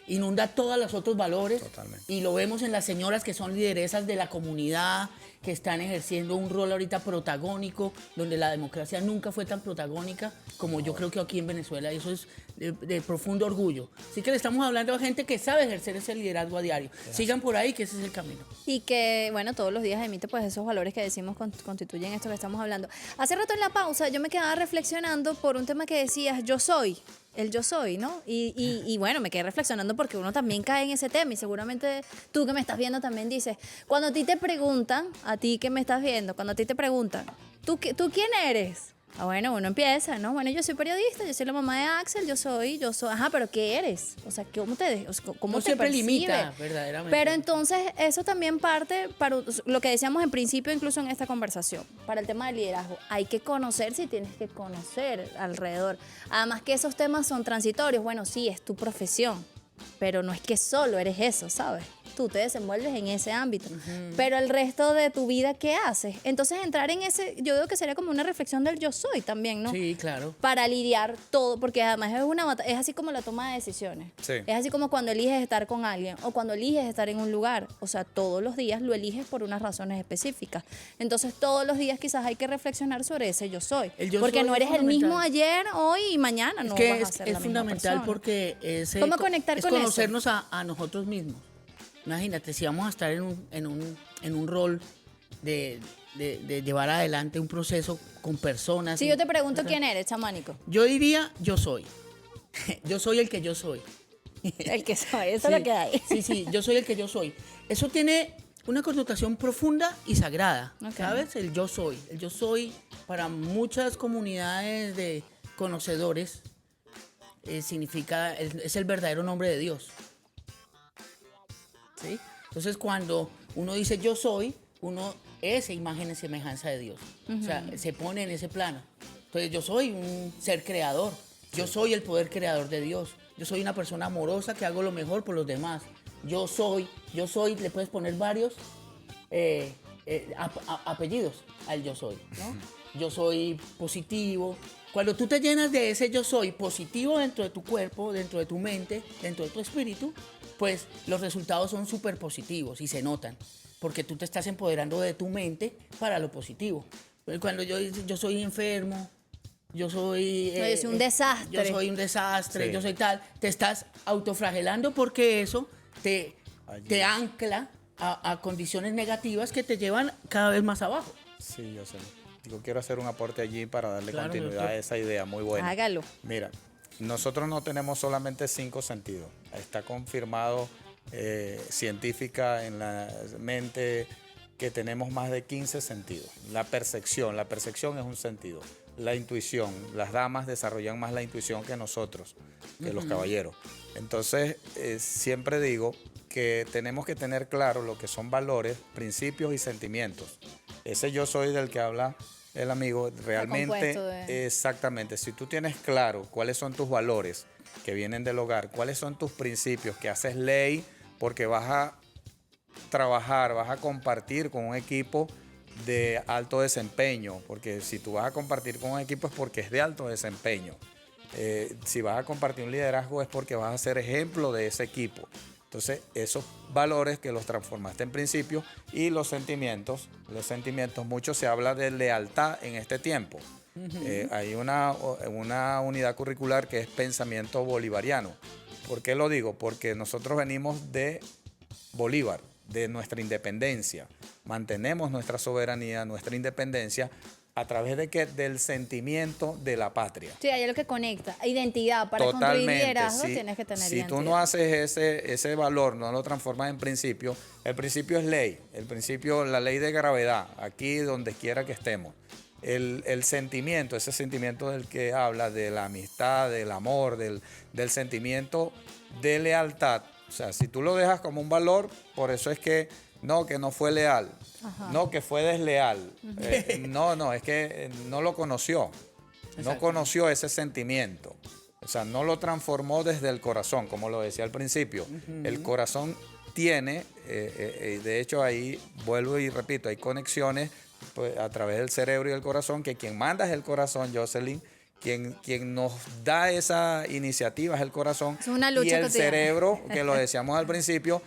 [SPEAKER 6] inunda todos los otros valores.
[SPEAKER 5] Totalmente.
[SPEAKER 6] Y lo vemos en las señoras que son lideresas de la comunidad, que están ejerciendo un rol ahorita protagónico, donde la democracia nunca fue tan protagónica como yo creo que aquí en Venezuela. Y eso es de profundo orgullo. Así que le estamos hablando a gente que sabe ejercer ese liderazgo a diario. Sigan por ahí, que ese es el camino.
[SPEAKER 3] Y que, bueno, todos los días emite pues esos valores que decimos constituyen esto que estamos hablando. Hace rato en la pausa yo me quedaba reflexionando por un tema que decías, yo soy, el yo soy, ¿no? Y bueno, me quedé reflexionando porque uno también cae en ese tema y seguramente tú que me estás viendo también dices, cuando a ti te preguntan, a ti que me estás viendo, cuando a ti te preguntan, ¿tú quién eres? Bueno, uno empieza, ¿no? Bueno, yo soy periodista, yo soy la mamá de Axel, yo soy, ajá, pero ¿qué eres? O sea, ¿cómo
[SPEAKER 6] No
[SPEAKER 3] te
[SPEAKER 6] siempre
[SPEAKER 3] percibe?
[SPEAKER 6] limita, verdaderamente.
[SPEAKER 3] Pero entonces, eso también parte para lo que decíamos en principio, incluso en esta conversación, para el tema del liderazgo. Hay que conocerse y tienes que conocer alrededor. Además que esos temas son transitorios. Bueno, sí, es tu profesión, pero no es que solo eres eso, ¿sabes? Tú te desenvuelves en ese ámbito. Pero el resto de tu vida, ¿qué haces? Entonces, entrar en ese, yo digo que sería como una reflexión del yo soy también, ¿no?
[SPEAKER 6] Sí, claro.
[SPEAKER 3] Para lidiar todo, porque además es así como la toma de decisiones.
[SPEAKER 5] Sí.
[SPEAKER 3] Es así como cuando eliges estar con alguien o cuando eliges estar en un lugar. O sea, todos los días lo eliges por unas razones específicas. Entonces, todos los días quizás hay que reflexionar sobre ese yo soy.
[SPEAKER 6] El yo
[SPEAKER 3] porque
[SPEAKER 6] soy
[SPEAKER 3] no
[SPEAKER 6] es
[SPEAKER 3] eres el mismo
[SPEAKER 6] fundamental.
[SPEAKER 3] ayer, hoy y mañana.
[SPEAKER 6] Es
[SPEAKER 3] No
[SPEAKER 6] que
[SPEAKER 3] vas a ser la
[SPEAKER 6] es
[SPEAKER 3] misma
[SPEAKER 6] fundamental
[SPEAKER 3] persona.
[SPEAKER 6] porque
[SPEAKER 3] ¿Cómo conectar
[SPEAKER 6] es
[SPEAKER 3] con eso?
[SPEAKER 6] conocernos a nosotros mismos. Imagínate, si vamos a estar en un rol de llevar adelante un proceso con personas.
[SPEAKER 3] Si yo te pregunto quién eres, chamánico.
[SPEAKER 6] Yo diría, yo soy. Yo soy el que yo soy.
[SPEAKER 3] El que soy, eso
[SPEAKER 6] Sí,
[SPEAKER 3] es lo que hay.
[SPEAKER 6] Sí, yo soy el que yo soy. Eso tiene una connotación profunda y sagrada,
[SPEAKER 3] Ok.
[SPEAKER 6] ¿sabes? El yo soy. El yo soy para muchas comunidades de conocedores significa, es el verdadero nombre de Dios. ¿Sí? Entonces, cuando uno dice yo soy, uno es imagen y semejanza de Dios. O sea, se pone en ese plano. Entonces, yo soy un ser creador. Yo soy el poder creador de Dios. Yo soy una persona amorosa que hago lo mejor por los demás. Yo soy, le puedes poner varios apellidos al yo soy, ¿no? Yo soy positivo. Cuando tú te llenas de ese yo soy positivo dentro de tu cuerpo, dentro de tu mente, dentro de tu espíritu, pues los resultados son súper positivos y se notan, porque tú te estás empoderando de tu mente para lo positivo. Cuando yo soy enfermo, yo soy...
[SPEAKER 3] No, yo soy un desastre.
[SPEAKER 6] Yo soy un desastre,
[SPEAKER 5] Sí.
[SPEAKER 6] yo soy tal. Te estás autoflagelando porque eso te ancla a condiciones negativas que te llevan cada vez más abajo.
[SPEAKER 5] Sí, yo sé. Yo quiero hacer un aporte allí para darle
[SPEAKER 6] Claro,
[SPEAKER 5] continuidad
[SPEAKER 6] doctor.
[SPEAKER 5] a esa idea muy buena.
[SPEAKER 3] Hágalo.
[SPEAKER 5] Mira, nosotros no tenemos solamente 5 sentidos. Está confirmado científica en la mente que tenemos más de 15 sentidos. La percepción es un sentido. La intuición, las damas desarrollan más la intuición que nosotros, que los caballeros. Entonces, siempre digo que tenemos que tener claro lo que son valores, principios y sentimientos. Ese yo soy del que habla el amigo, realmente,
[SPEAKER 3] compuesto de...
[SPEAKER 5] exactamente, si tú tienes claro cuáles son tus valores que vienen del hogar, cuáles son tus principios, que haces ley porque vas a trabajar, vas a compartir con un equipo de alto desempeño, porque si tú vas a compartir con un equipo es porque es de alto desempeño. Si vas a compartir un liderazgo es porque vas a ser ejemplo de ese equipo. Entonces, esos valores que los transformaste en principios y los sentimientos, mucho se habla de lealtad en este tiempo. Hay una unidad curricular que es pensamiento bolivariano. ¿Por qué lo digo? Porque nosotros venimos de Bolívar, de nuestra independencia. Mantenemos nuestra soberanía, nuestra independencia, ¿a través de qué? Del sentimiento de la patria.
[SPEAKER 3] Sí, ahí es lo que conecta. Identidad. Para construir liderazgo tienes que tener
[SPEAKER 5] Si
[SPEAKER 3] identidad.
[SPEAKER 5] tú no haces ese valor, no lo transformas en principio, el principio es ley. El principio, la ley de gravedad, aquí donde quiera que estemos. El sentimiento, ese sentimiento del que habla, de la amistad, del amor, del sentimiento de lealtad. O sea, si tú lo dejas como un valor, por eso es que no fue leal.
[SPEAKER 3] Ajá.
[SPEAKER 5] No, que fue desleal. No, es que no lo conoció. No conoció ese sentimiento. O sea, no lo transformó desde el corazón, como lo decía al principio. El corazón tiene, de hecho ahí, vuelvo y repito, hay conexiones pues, a través del cerebro y el corazón, que quien manda es el corazón, Jocelyn. Quien nos da esa iniciativa es el corazón.
[SPEAKER 3] Es una lucha
[SPEAKER 5] y el
[SPEAKER 3] cotidiana.
[SPEAKER 5] cerebro, que lo decíamos al principio,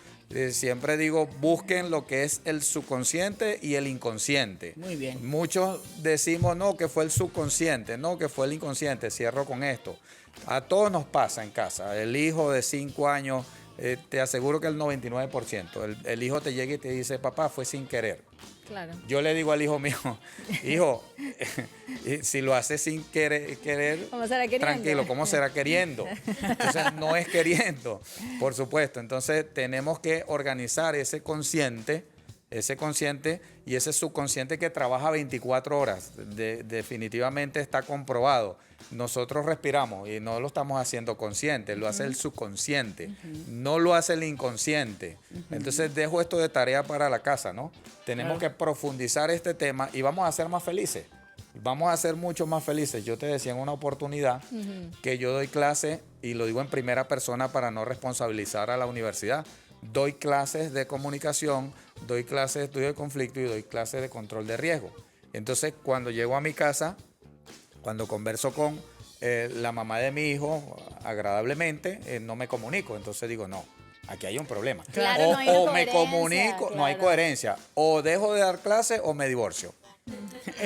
[SPEAKER 5] siempre digo, busquen lo que es el subconsciente y el inconsciente.
[SPEAKER 6] Muy bien.
[SPEAKER 5] Muchos decimos, no, que fue el subconsciente, no, que fue el inconsciente. Cierro con esto. A todos nos pasa en casa. El hijo de 5 años, te aseguro que el 99%. El hijo te llega y te dice, papá, fue sin querer.
[SPEAKER 3] Claro.
[SPEAKER 5] Yo le digo al hijo mío, hijo, si lo hace sin querer,
[SPEAKER 3] ¿Cómo será queriendo?
[SPEAKER 5] tranquilo, ¿cómo será queriendo? Entonces, no es queriendo, por supuesto. Entonces, tenemos que organizar ese consciente ese consciente y ese subconsciente que trabaja 24 horas. Definitivamente está comprobado. Nosotros respiramos y no lo estamos haciendo consciente, lo hace el subconsciente, no lo hace el inconsciente. Entonces dejo esto de tarea para la casa, ¿no? Tenemos que profundizar este tema y vamos a ser más felices. Vamos a ser mucho más felices. Yo te decía en una oportunidad que yo doy clase, y lo digo en primera persona para no responsabilizar a la universidad, doy clases de comunicación, doy clases de estudio de conflicto y doy clases de control de riesgo. Entonces, cuando llego a mi casa, cuando converso con la mamá de mi hijo agradablemente, no me comunico. Entonces digo, no, aquí hay un problema.
[SPEAKER 3] Claro, no hay
[SPEAKER 5] o me
[SPEAKER 3] coherencia,
[SPEAKER 5] comunico, no hay
[SPEAKER 3] claro.
[SPEAKER 5] coherencia. O dejo de dar clases o me divorcio.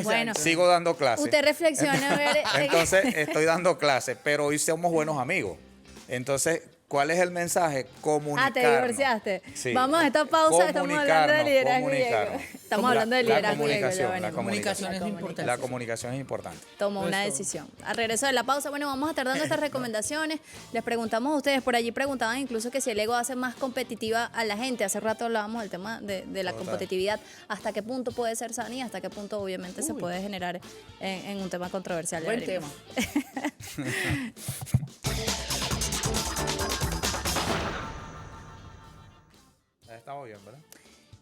[SPEAKER 3] Bueno,
[SPEAKER 5] Sigo dando clases.
[SPEAKER 3] usted reflexiona a ver.
[SPEAKER 5] Entonces, estoy dando clases, pero hoy somos buenos amigos. Entonces, ¿cuál es el mensaje? Comunicarnos.
[SPEAKER 3] te divorciaste.
[SPEAKER 5] Sí.
[SPEAKER 3] Vamos a esta pausa, estamos hablando de liderazgo y ego.
[SPEAKER 5] Comunicarnos.
[SPEAKER 3] Estamos hablando de liderazgo y ego.
[SPEAKER 5] La
[SPEAKER 3] Ya
[SPEAKER 5] comunicación,
[SPEAKER 6] Comunicación es importante.
[SPEAKER 5] La comunicación es importante.
[SPEAKER 3] tomó una decisión. Al regreso de la pausa, bueno, vamos a estar dando estas recomendaciones. Les preguntamos a ustedes, por allí preguntaban incluso que si el ego hace más competitiva a la gente. Hace rato hablábamos del tema de la competitividad. ¿Hasta qué punto puede ser sana y hasta qué punto obviamente se puede generar en un tema controversial?
[SPEAKER 6] Buen
[SPEAKER 3] Ya
[SPEAKER 6] tema.
[SPEAKER 3] veremos.
[SPEAKER 5] Estamos bien, ¿verdad?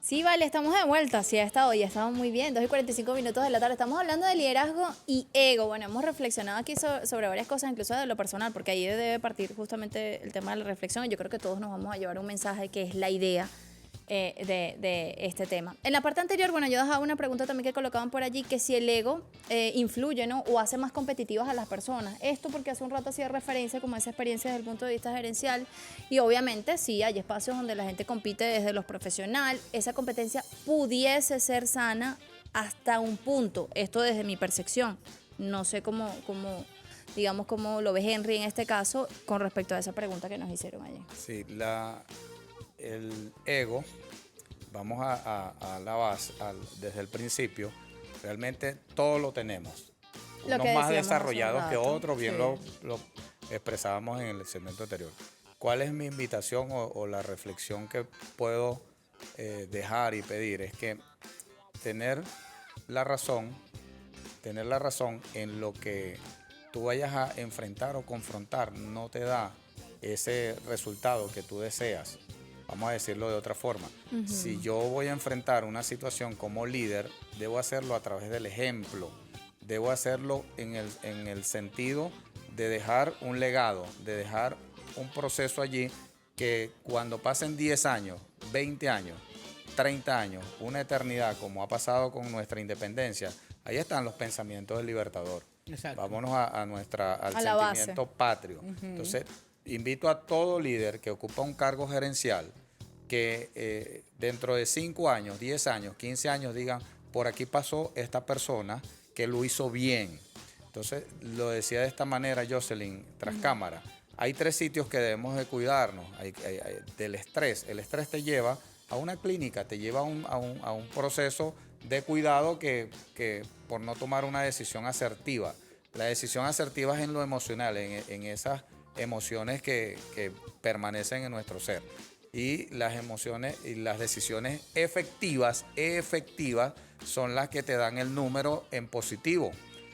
[SPEAKER 3] Sí, vale, estamos de vuelta. Sí, ha estado muy bien. 2:45 de la tarde. Estamos hablando de liderazgo y ego. Bueno, hemos reflexionado aquí sobre varias cosas, incluso de lo personal, porque ahí debe partir justamente el tema de la reflexión. Yo creo que todos nos vamos a llevar un mensaje que es la idea de este tema. En la parte anterior, bueno, yo dejaba una pregunta también que colocaban por allí, que si el ego influye, ¿no? O hace más competitivas a las personas. Esto porque hace un rato hacía referencia como a esa experiencia desde el punto de vista gerencial, y obviamente sí, hay espacios donde la gente compite desde lo profesional. Esa competencia pudiese ser sana hasta un punto. Esto desde mi percepción. No sé cómo lo ve Henry en este caso con respecto a esa pregunta que nos hicieron allí.
[SPEAKER 5] Sí, el ego, vamos a la base, desde el principio, realmente todo lo tenemos.
[SPEAKER 3] Lo
[SPEAKER 5] Unos
[SPEAKER 3] que
[SPEAKER 5] más
[SPEAKER 3] decíamos hace un
[SPEAKER 5] desarrollados que
[SPEAKER 3] rato,
[SPEAKER 5] otros, bien
[SPEAKER 3] sí.
[SPEAKER 5] lo expresábamos en el segmento anterior. ¿Cuál es mi invitación o la reflexión que puedo dejar y pedir? Es que tener la razón en lo que tú vayas a enfrentar o confrontar no te da ese resultado que tú deseas. Vamos a decirlo de otra forma. Si yo voy a enfrentar una situación como líder, debo hacerlo a través del ejemplo. Debo hacerlo en el sentido de dejar un legado, de dejar un proceso allí que cuando pasen 10 años, 20 años, 30 años, una eternidad, como ha pasado con nuestra independencia, ahí están los pensamientos del libertador.
[SPEAKER 6] Exacto.
[SPEAKER 5] Vámonos al
[SPEAKER 3] la base.
[SPEAKER 5] sentimiento patrio. Entonces, invito a todo líder que ocupa un cargo gerencial que dentro de 5 años, 10 años, 15 años digan, por aquí pasó esta persona que lo hizo bien. Entonces, lo decía de esta manera Jocelyn, tras cámara. Hay 3 sitios que debemos de cuidarnos del estrés. El estrés te lleva a una clínica, te lleva a un proceso de cuidado que por no tomar una decisión asertiva. La decisión asertiva es en lo emocional, en esas emociones que permanecen en nuestro ser. Y las emociones y las decisiones efectivas son las que te dan el número en positivo.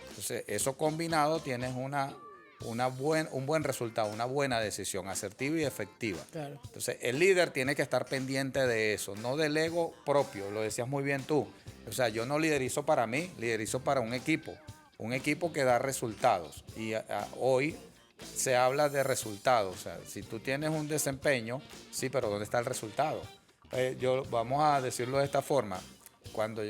[SPEAKER 5] Entonces, eso combinado tienes un buen resultado, una buena decisión asertiva y efectiva. Claro. Entonces, el líder tiene que estar pendiente de eso, no del ego propio, lo decías muy bien tú. O sea, yo no liderizo para mí, liderizo para un equipo que da resultados. Y hoy se habla de resultados. O sea, si tú tienes un desempeño, sí, pero ¿dónde está el resultado? Vamos a decirlo de esta forma. Cuando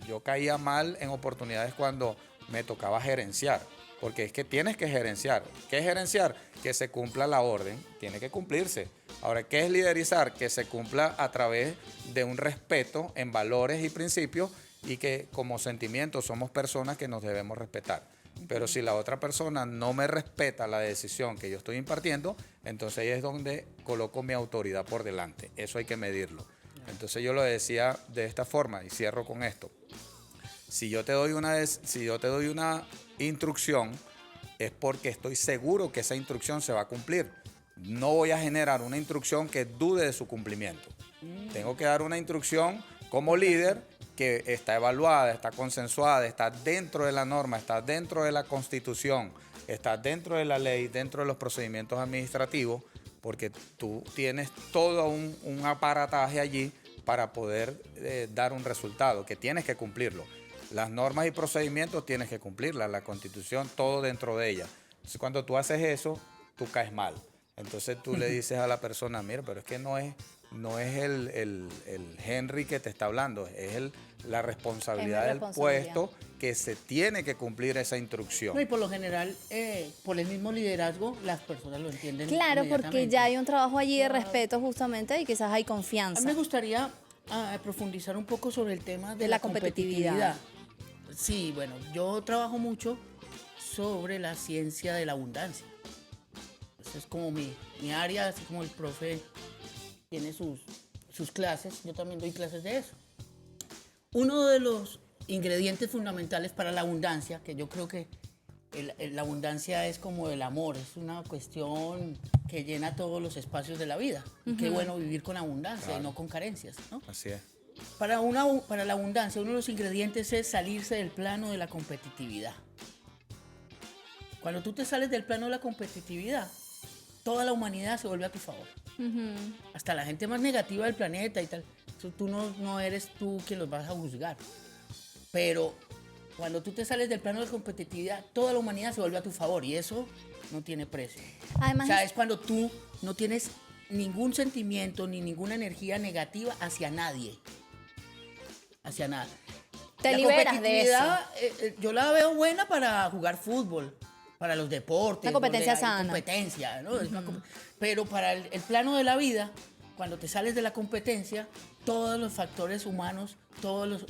[SPEAKER 5] yo caía mal en oportunidades cuando me tocaba gerenciar, porque es que tienes que gerenciar. ¿Qué es gerenciar? Que se cumpla la orden, tiene que cumplirse. Ahora, ¿qué es liderizar? Que se cumpla a través de un respeto en valores y principios y que como sentimientos somos personas que nos debemos respetar. Pero si la otra persona no me respeta la decisión que yo estoy impartiendo, entonces ahí es donde coloco mi autoridad por delante. Eso hay que medirlo. Entonces yo lo decía de esta forma y cierro con esto. Si yo te doy una instrucción, es porque estoy seguro que esa instrucción se va a cumplir. No voy a generar una instrucción que dude de su cumplimiento. Tengo que dar una instrucción como líder que está evaluada, está consensuada, está dentro de la norma, está dentro de la Constitución, está dentro de la ley, dentro de los procedimientos administrativos, porque tú tienes todo un aparataje allí para poder dar un resultado, que tienes que cumplirlo. Las normas y procedimientos tienes que cumplirlas, la Constitución, todo dentro de ella. Entonces, cuando tú haces eso, tú caes mal. Entonces tú le dices a la persona, mira, pero es que no es el Henry que te está hablando, es la responsabilidad del puesto que se tiene que cumplir esa instrucción.
[SPEAKER 6] No, y por lo general, por el mismo liderazgo, las personas lo entienden.
[SPEAKER 3] Claro, porque ya hay un trabajo allí de respeto justamente y quizás hay
[SPEAKER 6] A
[SPEAKER 3] confianza.
[SPEAKER 6] mí me gustaría profundizar un poco sobre el tema de
[SPEAKER 3] la
[SPEAKER 6] la
[SPEAKER 3] competitividad.
[SPEAKER 6] Sí, bueno, yo trabajo mucho sobre la ciencia de la abundancia. Esa es como mi área, así como el profe tiene sus clases, yo también doy clases de eso. Uno de los ingredientes fundamentales para la abundancia, que yo creo que la abundancia es como el amor, es una cuestión que llena todos los espacios de la vida. Y qué bueno vivir con abundancia y no con carencias, ¿no?
[SPEAKER 5] Así es.
[SPEAKER 6] Para la abundancia, uno de los ingredientes es salirse del plano de la competitividad. Cuando tú te sales del plano de la competitividad, toda la humanidad se vuelve a tu favor. Hasta la gente más negativa del planeta y tal. Tú no eres tú quien los vas a juzgar. Pero cuando tú te sales del plano de la competitividad, toda la humanidad se vuelve a tu favor y eso no tiene precio.
[SPEAKER 3] Además,
[SPEAKER 6] o sea, es cuando tú no tienes ningún sentimiento ni ninguna energía negativa hacia nadie. Hacia nada.
[SPEAKER 3] te
[SPEAKER 6] La
[SPEAKER 3] liberas de eso.
[SPEAKER 6] competitividad, yo la veo buena para jugar fútbol, para los deportes.
[SPEAKER 3] Una competencia
[SPEAKER 6] donde hay
[SPEAKER 3] sana.
[SPEAKER 6] competencia, ¿no? Es una pero para el plano de la vida, cuando te sales de la competencia, todos los factores humanos,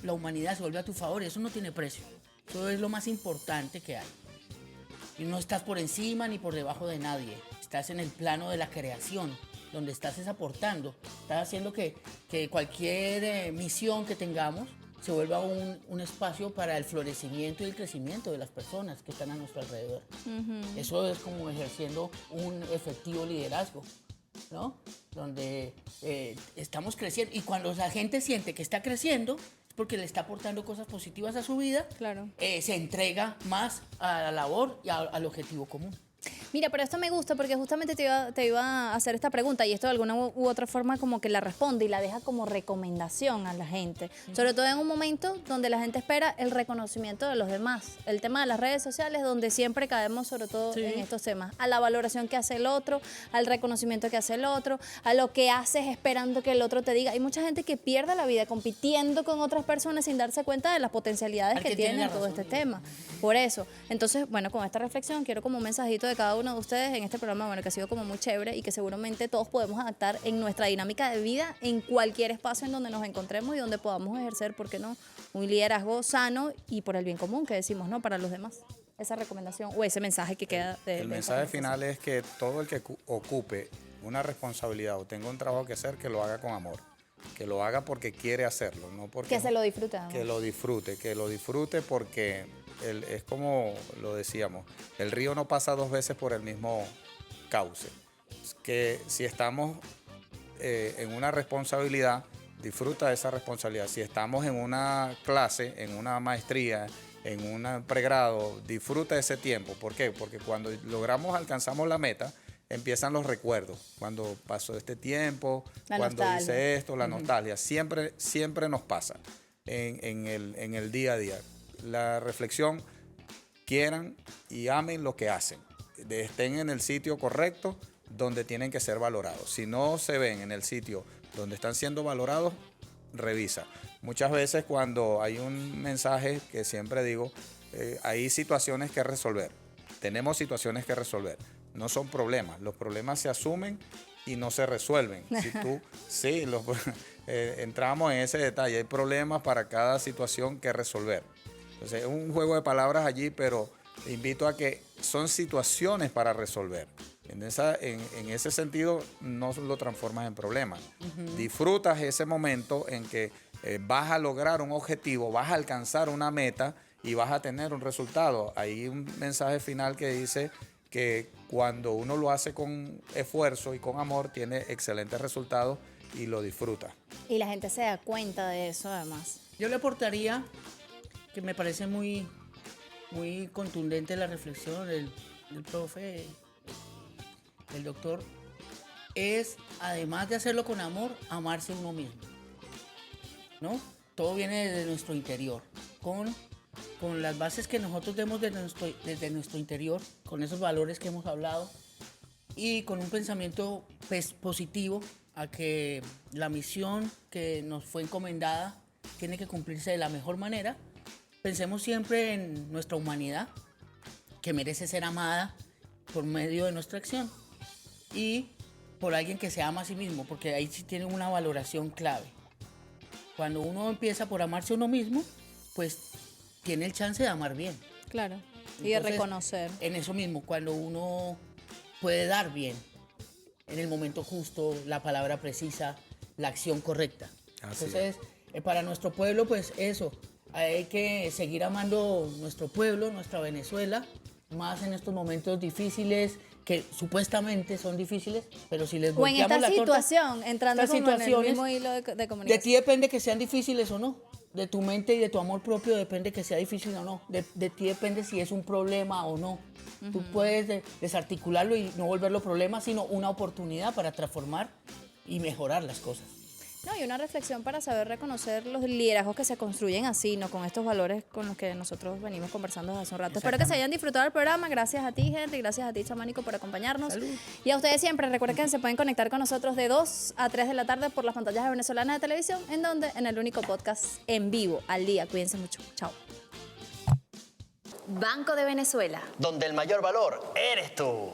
[SPEAKER 6] la humanidad se vuelve a tu favor y eso no tiene precio. Eso es lo más importante que hay. Y no estás por encima ni por debajo de nadie. Estás en el plano de la creación, donde estás aportando. Estás haciendo que cualquier misión que tengamos se vuelva un espacio para el florecimiento y el crecimiento de las personas que están a nuestro alrededor. Eso es como ejerciendo un efectivo liderazgo, ¿no? Donde estamos creciendo. Y cuando la gente siente que está creciendo, es porque le está aportando cosas positivas a su vida,
[SPEAKER 3] Claro.
[SPEAKER 6] Se entrega más a la labor y al objetivo común.
[SPEAKER 3] Mira, pero esto me gusta porque justamente te iba a hacer esta pregunta y esto de alguna u otra forma como que la responde y la deja como recomendación a la gente. Sobre todo en un momento donde la gente espera el reconocimiento de los demás. El tema de las redes sociales donde siempre caemos sobre todo en estos temas. A la valoración que hace el otro, al reconocimiento que hace el otro, a lo que haces esperando que el otro te diga. Hay mucha gente que pierde la vida compitiendo con otras personas sin darse cuenta de las potencialidades que tienen en todo este tema. Por eso. Entonces, bueno, con esta reflexión quiero como un mensajito de cada uno de ustedes en este programa, bueno, que ha sido como muy chévere y que seguramente todos podemos adaptar en nuestra dinámica de vida en cualquier espacio en donde nos encontremos y donde podamos ejercer, ¿por qué no?, un liderazgo sano y por el bien común que decimos, ¿no?, para los demás. Esa recomendación o ese mensaje que queda
[SPEAKER 5] El mensaje final es que todo el que ocupe una responsabilidad o tenga un trabajo que hacer, que lo haga con amor. Que lo haga porque quiere hacerlo, no porque...
[SPEAKER 3] Que se lo disfrute.
[SPEAKER 5] Que lo disfrute porque es como lo decíamos, el río no pasa dos veces por el mismo cauce. Es que si estamos en una responsabilidad, disfruta de esa responsabilidad. Si estamos en una clase, en una maestría, en un pregrado, disfruta ese tiempo. ¿Por qué? Porque cuando alcanzamos la meta, empiezan los recuerdos. Cuando pasó este tiempo, cuando hice esto, la nostalgia. Siempre nos pasa en el día a día. La reflexión, quieran y amen lo que hacen. Estén en el sitio correcto donde tienen que ser valorados. Si no se ven en el sitio donde están siendo valorados, revisa. Muchas veces cuando hay un mensaje que siempre digo, hay situaciones que resolver. Tenemos situaciones que resolver. No son problemas. Los problemas se asumen y no se resuelven. Entramos en ese detalle. Hay problemas para cada situación que resolver. Entonces es un juego de palabras allí, pero invito a que son situaciones para resolver. En ese sentido no lo transformas en problemas. Disfrutas ese momento en que vas a lograr un objetivo, vas a alcanzar una meta y vas a tener un resultado. Hay un mensaje final que dice que cuando uno lo hace con esfuerzo y con amor, tiene excelentes resultados y lo disfruta.
[SPEAKER 3] Y la gente se da cuenta de eso además.
[SPEAKER 6] Yo le aportaría, que me parece muy, muy contundente la reflexión del profe, del doctor, es, además de hacerlo con amor, amarse uno mismo, ¿no? Todo viene desde nuestro interior, con las bases que nosotros demos desde nuestro interior, con esos valores que hemos hablado, y con un pensamiento positivo a que la misión que nos fue encomendada tiene que cumplirse de la mejor manera. Pensemos siempre en nuestra humanidad, que merece ser amada por medio de nuestra acción y por alguien que se ama a sí mismo, porque ahí sí tiene una valoración clave. Cuando uno empieza por amarse a uno mismo, pues tiene el chance de amar bien.
[SPEAKER 3] Claro. Y de
[SPEAKER 6] Entonces,
[SPEAKER 3] reconocer.
[SPEAKER 6] En eso mismo, cuando uno puede dar bien, en el momento justo, la palabra precisa, la acción correcta.
[SPEAKER 5] Así
[SPEAKER 6] Entonces, para nuestro pueblo, pues eso, hay que seguir amando nuestro pueblo, nuestra Venezuela, más en estos momentos difíciles, que supuestamente son difíciles, pero si les
[SPEAKER 3] O en
[SPEAKER 6] volteamos
[SPEAKER 3] esta
[SPEAKER 6] la torta,
[SPEAKER 3] situación, entrando
[SPEAKER 6] estas
[SPEAKER 3] como en el
[SPEAKER 6] situaciones,
[SPEAKER 3] mismo hilo de
[SPEAKER 6] de
[SPEAKER 3] comunicación.
[SPEAKER 6] ti depende que sean difíciles o no. De tu mente y de tu amor propio depende que sea difícil o no. De ti depende si es un problema o no. Tú puedes desarticularlo y no volverlo problema, sino una oportunidad para transformar y mejorar las cosas.
[SPEAKER 3] No, y una reflexión para saber reconocer los liderazgos que se construyen así, ¿no? Con estos valores con los que nosotros venimos conversando desde hace un rato. Espero que se hayan disfrutado del programa. Gracias a ti, Henry. Gracias a ti, Chamánico, por acompañarnos.
[SPEAKER 6] Salud.
[SPEAKER 3] Y a ustedes siempre, recuerden que se pueden conectar con nosotros de 2 a 3 de la tarde por las pantallas de Venezolana de Televisión, en donde, en el único podcast en vivo, al día. Cuídense mucho. Chao.
[SPEAKER 1] Banco de Venezuela.
[SPEAKER 2] Donde el mayor valor eres tú.